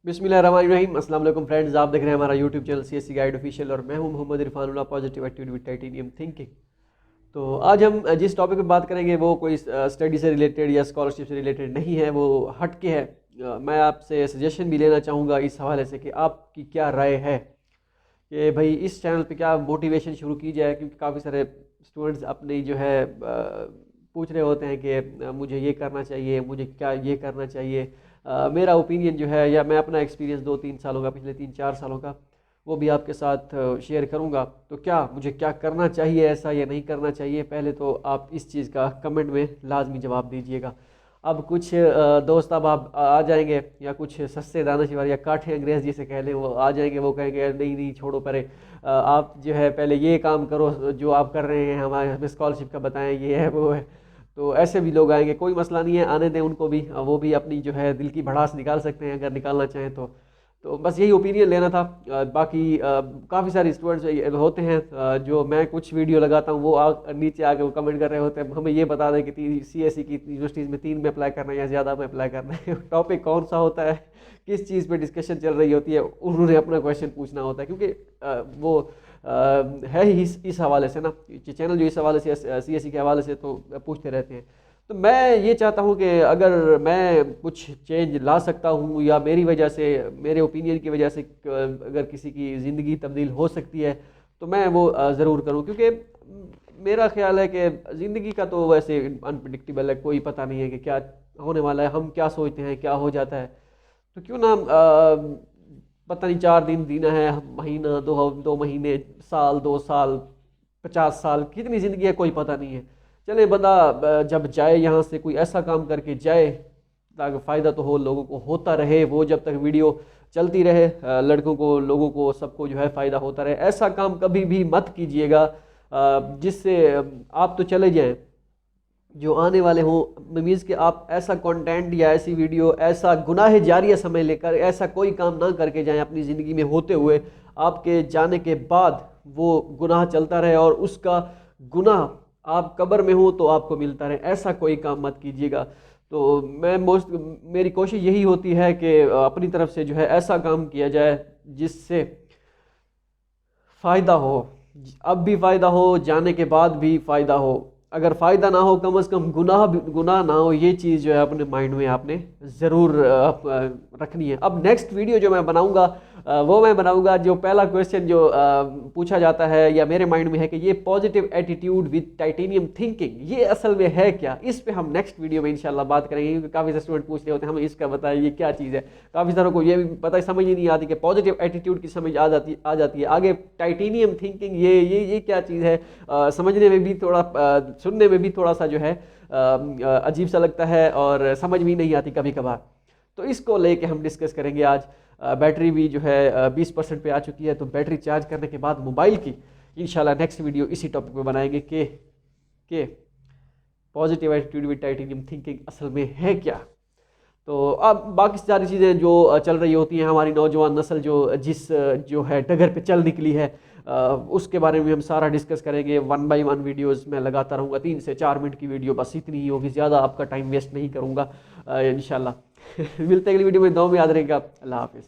बिस्मिल्लाहिर्रहमानिर्रहीम। अस्सलाम वालेकुम फ्रेंड्स, आप देख रहे हैं हमारा YouTube channel CSC guide official और मैं हूं Mohammad Irfanullah, positive attitude with titanium thinking. तो आज हम जिस टॉपिक पे बात करेंगे वो कोई स्टडी से रिलेटेड या स्कॉलरशिप से रिलेटेड नहीं है, वो हट के है। मैं आपसे सजेशन भी लेना चाहूँगा इस हवाले से कि आपकी क्या राय है कि भाई इस चैनल पे क्या मोटिवेशन शुरू की जाए, क्योंकि काफ़ी सारे स्टूडेंट्स अपनी जो है पूछ रहे होते हैं कि मुझे ये करना चाहिए, मुझे क्या ये करना चाहिए। मेरा ओपिनियन जो है या मैं अपना एक्सपीरियंस 2-3 सालों का, पिछले 3-4 सालों का, वो भी आपके साथ शेयर करूंगा। तो क्या मुझे क्या करना चाहिए ऐसा या नहीं करना चाहिए, पहले तो आप इस चीज़ का कमेंट में लाजमी जवाब दीजिएगा। अब कुछ दोस्त अब आप आ जाएंगे या कुछ सस्ते दानश्वर या काठे अंग्रेज़ जिसे कह लें, वो आ जाएंगे, वो कहेंगे नहीं नहीं छोड़ो परे, आप जो है पहले ये काम करो जो आप कर रहे हैं, हमें स्कॉलरशिप का बताएं, ये है वो है। तो ऐसे भी लोग आएंगे, कोई मसला नहीं है, आने दें उनको भी, वो भी अपनी जो है दिल की भड़ास निकाल सकते हैं अगर निकालना चाहें तो बस यही ओपिनियन लेना था। बाकी काफ़ी सारे स्टूडेंट्स होते हैं जो मैं कुछ वीडियो लगाता हूँ, वो नीचे आके वो कमेंट कर रहे होते हैं हमें ये बता दें कि CSE की यूनिवर्सिटीज़ में 3 में अप्लाई करना है या ज़्यादा में अप्लाई करना है। टॉपिक कौन सा होता है, किस चीज़ पे डिस्कशन चल रही होती है, उन्होंने अपना क्वेश्चन पूछना होता है, क्योंकि वो है ही इस हवाले से ना, चैनल जो इस हवाले से CSE के हवाले से तो पूछते रहते हैं। तो मैं ये चाहता हूँ कि अगर मैं कुछ चेंज ला सकता हूँ या मेरी वजह से, मेरे ओपिनियन की वजह से अगर किसी की ज़िंदगी तब्दील हो सकती है तो मैं वो ज़रूर करूँ, क्योंकि मेरा ख्याल है कि ज़िंदगी का तो वैसे अनप्रिडिक्टेबल है, कोई पता नहीं है कि क्या होने वाला है, हम क्या सोचते हैं क्या हो जाता है। तो क्यों ना पता नहीं 4 दिन जीना है, महीना, 2 महीने, साल, 2 साल, 50 साल, कितनी ज़िंदगी है कोई पता नहीं है। चले बंदा जब जाए यहाँ से कोई ऐसा काम करके जाए ताकि फ़ायदा तो हो, लोगों को होता रहे, वो जब तक वीडियो चलती रहे, लड़कों को, लोगों को, सबको जो है फ़ायदा होता रहे। ऐसा काम कभी भी मत कीजिएगा जिससे आप तो चले जाएं, जो आने वाले हों, मीन्स कि आप ऐसा कंटेंट या ऐसी वीडियो, ऐसा गुनाह जारिया समझ लेकर ऐसा कोई काम ना करके जाएं अपनी ज़िंदगी में होते हुए, आपके जाने के बाद वो गुनाह चलता रहे और उसका गुनाह आप कब्र में हो तो आपको मिलता रहे। ऐसा कोई काम मत कीजिएगा। तो मेरी कोशिश यही होती है कि अपनी तरफ से जो है ऐसा काम किया जाए जिससे फ़ायदा हो, अब भी फ़ायदा हो, जाने के बाद भी फ़ायदा हो। अगर फ़ायदा ना हो, कम से कम गुनाह ना हो, ये चीज़ जो है अपने माइंड में आपने ज़रूर रखनी है। अब नेक्स्ट वीडियो जो मैं बनाऊंगा वो मैं बनाऊंगा, जो पहला क्वेश्चन जो पूछा जाता है या मेरे माइंड में है कि ये positive attitude with titanium thinking ये असल में है क्या, इस पे हम नेक्स्ट वीडियो में इंशाल्लाह बात करेंगे, क्योंकि काफ़ी सारे स्टूडेंट पूछ रहे होते हैं हमें इसका बताइए ये क्या चीज़ है। काफ़ी सारों को ये भी पता समझ ही नहीं आती कि पॉजिटिव एटीट्यूड की समझ आ जाती है, आगे टाइटेनियम थिंकिंग ये क्या चीज़ है, समझने में भी थोड़ा, सुनने में भी थोड़ा सा जो है अजीब सा लगता है और समझ भी नहीं आती कभी कभार। तो इसको लेके हम डिस्कस करेंगे आज। बैटरी भी जो है 20% पे आ चुकी है, तो बैटरी चार्ज करने के बाद मोबाइल की इंशाल्लाह नेक्स्ट वीडियो इसी टॉपिक पे बनाएंगे कि positive attitude with titanium thinking असल में है क्या। तो अब बाकी सारी चीज़ें जो चल रही होती हैं, हमारी नौजवान नस्ल जो है डगर पे चल निकली है, उसके बारे में हम सारा डिस्कस करेंगे। 1 बाय 1 वीडियोस मैं लगाता रहूँगा, 3 से 4 मिनट की वीडियो बस इतनी ही होगी, ज़्यादा आपका टाइम वेस्ट नहीं करूँगा इंशाल्लाह। मिलते हैं अगली वीडियो में, दुआ में याद रहेगा। अल्लाह हाफिज़।